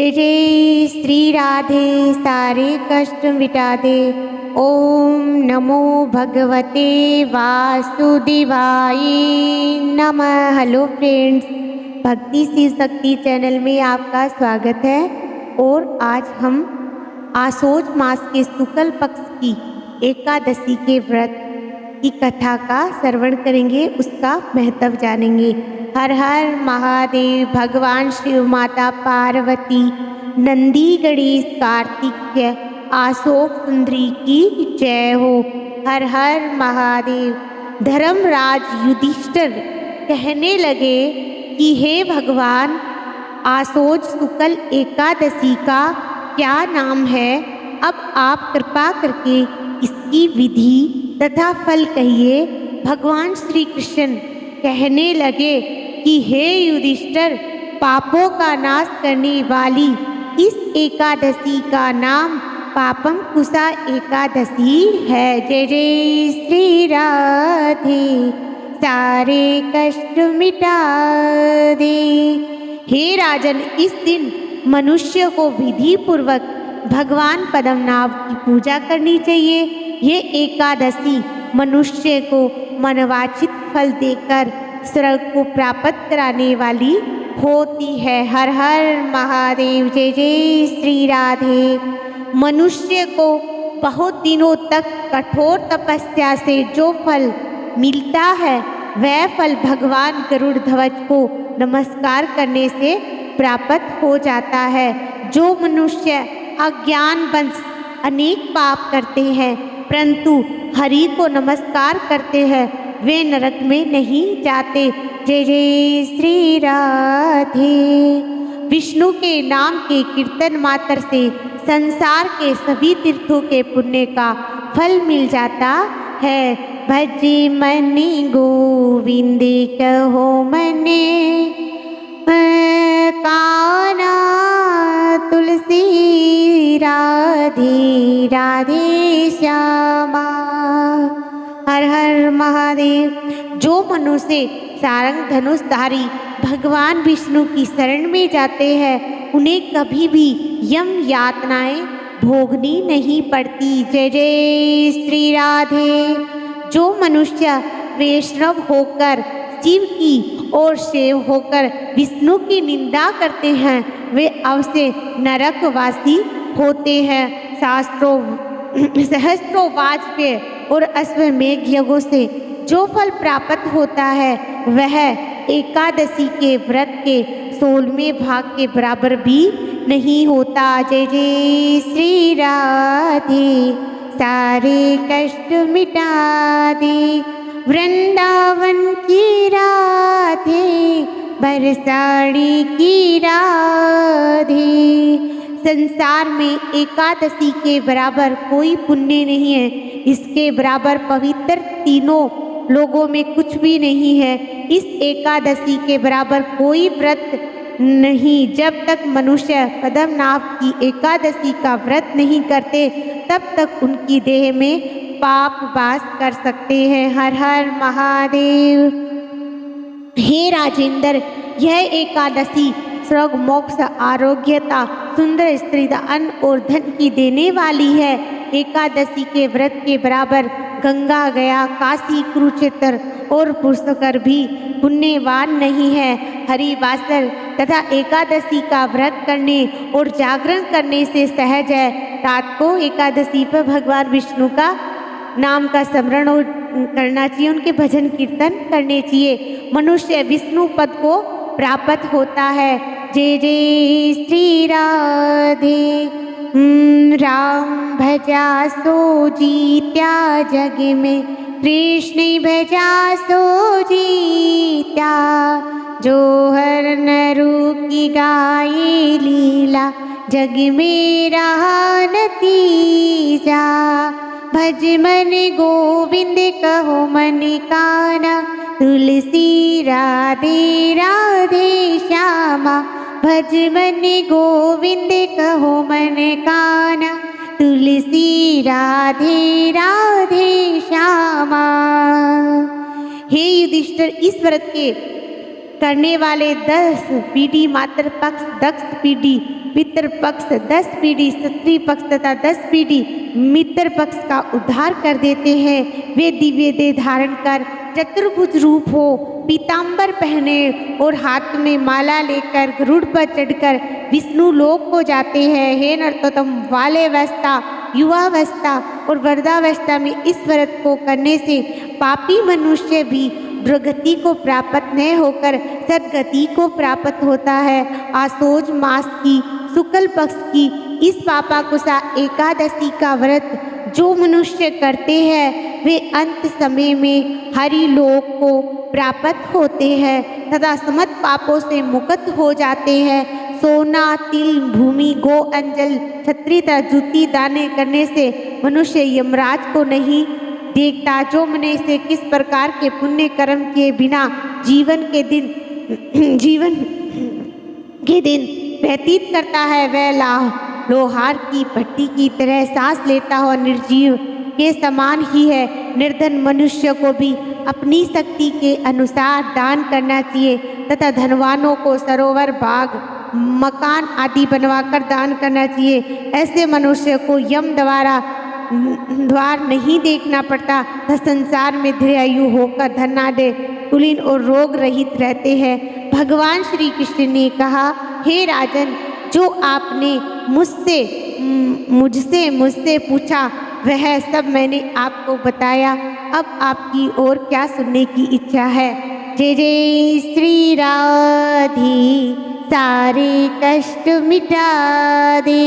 जय जय श्री राधे सारे कष्ट मिटा दे। ओम नमो भगवते वासुदेवाय नमः। हेलो फ्रेंड्स, भक्ति शिव शक्ति चैनल में आपका स्वागत है। और आज हम आसोज मास के शुक्ल पक्ष की एकादशी के व्रत की कथा का श्रवण करेंगे, उसका महत्व जानेंगे। हर हर महादेव। भगवान शिव, माता पार्वती, नंदी गणेश कार्तिकेय, अशोक सुंदरी की जय हो। हर हर महादेव। धर्मराज युधिष्ठिर कहने लगे कि हे भगवान, आसोज शुक्ल एकादशी का क्या नाम है? अब आप कृपा करके इसकी विधि तथा फल कहिए। भगवान श्री कृष्ण कहने लगे कि हे युधिष्ठिर, पापों का नाश करने वाली इस एकादशी का नाम पापम कुशा एकादशी है। जय जय श्री राधे सारे कष्ट मिटा दे। हे राजन, इस दिन मनुष्य को विधि पूर्वक भगवान पद्मनाभ की पूजा करनी चाहिए। ये एकादशी मनुष्य को मनवांछित फल देकर स्वर्ग को प्राप्त कराने वाली होती है। हर हर महादेव। जय जय श्री राधे। मनुष्य को बहुत दिनों तक कठोर तपस्या से जो फल मिलता है, वह फल भगवान गरुड़ ध्वज को नमस्कार करने से प्राप्त हो जाता है। जो मनुष्य अज्ञानवश अनेक पाप करते हैं परंतु हरि को नमस्कार करते हैं, वे नरक में नहीं जाते। जय जय श्री राधे। विष्णु के नाम के कीर्तन मात्र से संसार के सभी तीर्थों के पुण्य का फल मिल जाता है। भजे मने गोविंद कहो मने, काना तुलसी राधे राधे श्यामा। हर हर महादेव। जो मनुष्य सारंग धनुषधारी भगवान विष्णु की शरण में जाते हैं, उन्हें कभी भी यम यातनाएं भोगनी नहीं पड़ती। जय जय श्री राधे। जो मनुष्य वैष्णव होकर शिव की और सेव होकर विष्णु की निंदा करते हैं, वे अवश्य नरकवासी होते हैं। शास्त्रों सहस्त्रों वाजपेय और अश्वमेघ यज्ञों से जो फल प्राप्त होता है, वह एकादशी के व्रत के 16वें भाग के बराबर भी नहीं होता। जय जय श्री राधे सारे कष्ट मिटा दे। वृंदावन की राधे, बरसाड़ी की राधे। संसार में एकादशी के बराबर कोई पुण्य नहीं है। इसके बराबर पवित्र तीनों लोगों में कुछ भी नहीं है। इस एकादशी के बराबर कोई व्रत नहीं। जब तक मनुष्य पद्मनाभ की एकादशी का व्रत नहीं करते, तब तक उनकी देह में पाप वास कर सकते हैं। हर हर महादेव। हे राजेंद्र, यह एकादशी स्वर्ग, मोक्ष, आरोग्यता, सुंदर स्त्री, अन्न और धन की देने वाली है। एकादशी के व्रत के बराबर गंगा, गया, काशी, कुरुक्षेत्र और पुष्कर भी पुण्यवान नहीं है। हरिवासर तथा एकादशी का व्रत करने और जागरण करने से सहज है। रात को एकादशी पर भगवान विष्णु का नाम का स्मरण करना चाहिए, उनके भजन कीर्तन करने चाहिए। मनुष्य विष्णु पद को प्राप्त होता है। जय जय श्री राधे। राम भजा सो जीत्या जग में, कृष्ण भजा सो जीत्या। जो हर नरु की गाये लीला, जग में रहा नतीजा। भज मन गोविंद कहो मन काना, तुलसी राधे राधे श्यामा। भज मन गोविंद कहो मन काना, तुलसी राधे राधे श्यामा। हे युधिष्ठिर, इस व्रत के करने वाले 10 पीढ़ी मातृपक्ष, दक्ष पीढ़ी पितृपक्ष, 10 पीढ़ी क्षत्रिय पक्ष तथा 10 पीढ़ी मित्र पक्ष का उद्धार कर देते हैं। वे दिव्य देह धारण कर चतुर्भुज रूप हो, पीतांबर पहने और हाथ में माला लेकर गरुड़ पर चढ़कर विष्णु लोक को जाते हैं। हे नरोत्तम, बाल्यावस्था, युवावस्था और वृद्धावस्था में इस व्रत को करने से पापी मनुष्य भी दुर्गति को प्राप्त न होकर सद्गति को प्राप्त होता है। आशोज मास की शुक्ल पक्ष की इस पापाकुशा एकादशी का व्रत जो मनुष्य करते हैं वे अंत समय में हरि लोक को प्राप्त होते हैं तथा समस्त पापों से मुक्त हो जाते हैं। सोना, तिल, भूमि, गो, अंजल, छत्री तथा जूती दाने करने से मनुष्य यमराज को नहीं देखता। जो मनुष्य किस प्रकार के पुण्य कर्म के बिना जीवन के दिन व्यतीत करता है वह लोहार की भट्टी की तरह सांस लेता हुआ निर्जीव के समान ही है। निर्धन मनुष्य को भी अपनी शक्ति के अनुसार दान करना चाहिए तथा धनवानों को सरोवर, बाग, मकान आदि बनवाकर दान करना चाहिए। ऐसे मनुष्य को यम द्वार नहीं देखना पड़ता तथा संसार में दीर्घायु होकर धनाढ्य, कुलीन और रोग रहित रहते हैं। भगवान श्री कृष्ण ने कहा, हे राजन, जो आपने मुझसे पूछा वह सब मैंने आपको बताया। अब आपकी और क्या सुनने की इच्छा है? जय जय श्री राधे, सारे कष्ट मिटा दे।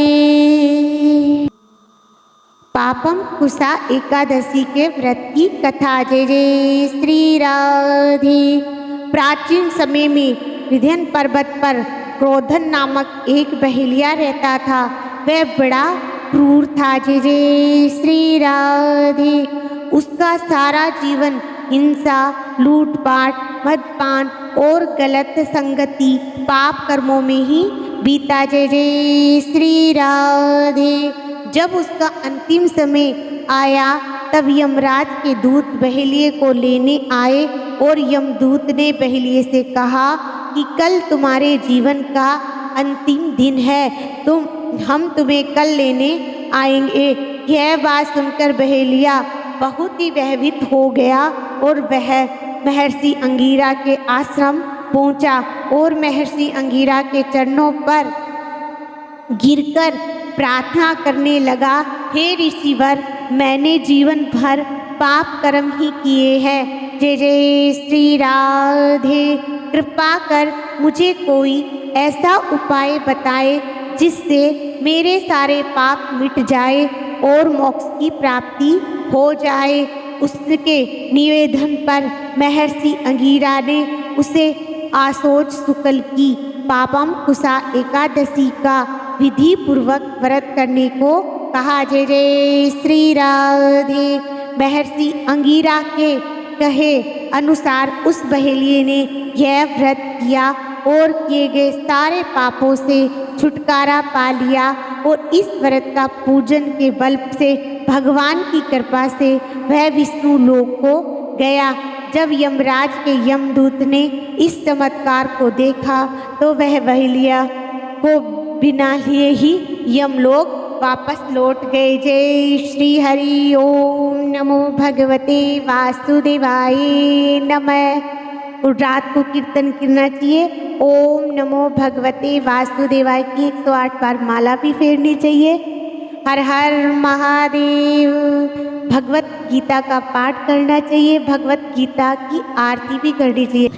पापम कुशा एकादशी के व्रत की कथा। जय जय श्री राधे। प्राचीन समय में विंध्य पर्वत पर क्रोधन नामक एक बहेलिया रहता था। वह बड़ा क्रूर था। जय जय श्री राधे। उसका सारा जीवन हिंसा, लूटपाट, मदपान और गलत संगति, पाप कर्मों में ही बीता। जय जय श्री राधे। जब उसका अंतिम समय आया तब यमराज के दूत बहेलिये को लेने आए और यमदूत ने बहेलिये से कहा कि कल तुम्हारे जीवन का अंतिम दिन है, हम तुम्हें कल लेने आएंगे। यह बात सुनकर बहेलिया बहुत ही भयभीत हो गया और वह महर्षि अंगिरा के आश्रम पहुंचा और महर्षि अंगिरा के चरणों पर गिरकर प्रार्थना करने लगा, हे ऋषिवर, मैंने जीवन भर पाप कर्म ही किए हैं। जय जय श्री राधे। कृपा कर मुझे कोई ऐसा उपाय बताए जिससे मेरे सारे पाप मिट जाए और मोक्ष की प्राप्ति हो जाए। उसके निवेदन पर महर्षि अंगिरा ने उसे आशोज शुक्ल की पापम कुशा एकादशी का विधि पूर्वक व्रत करने को कहा। जय जय श्री राधे। महर्षि अंगिरा के कहे अनुसार उस बहेलिये ने यह व्रत किया और किए गए सारे पापों से छुटकारा पा लिया और इस व्रत का पूजन के बल से भगवान की कृपा से वह विष्णु लोक को गया। जब यमराज के यमदूत ने इस चमत्कार को देखा तो वह बहेलिया को बिना लिए ही यमलोक वापस लौट गए। जय श्री हरि। ओम नमो भगवते वासुदेवाय नमः। और रात को कीर्तन करना चाहिए। ओम नमो भगवते वासुदेवाय की 108 बार माला भी फेरनी चाहिए। हर हर महादेव। भगवत गीता का पाठ करना चाहिए। भगवत गीता की आरती भी करनी चाहिए।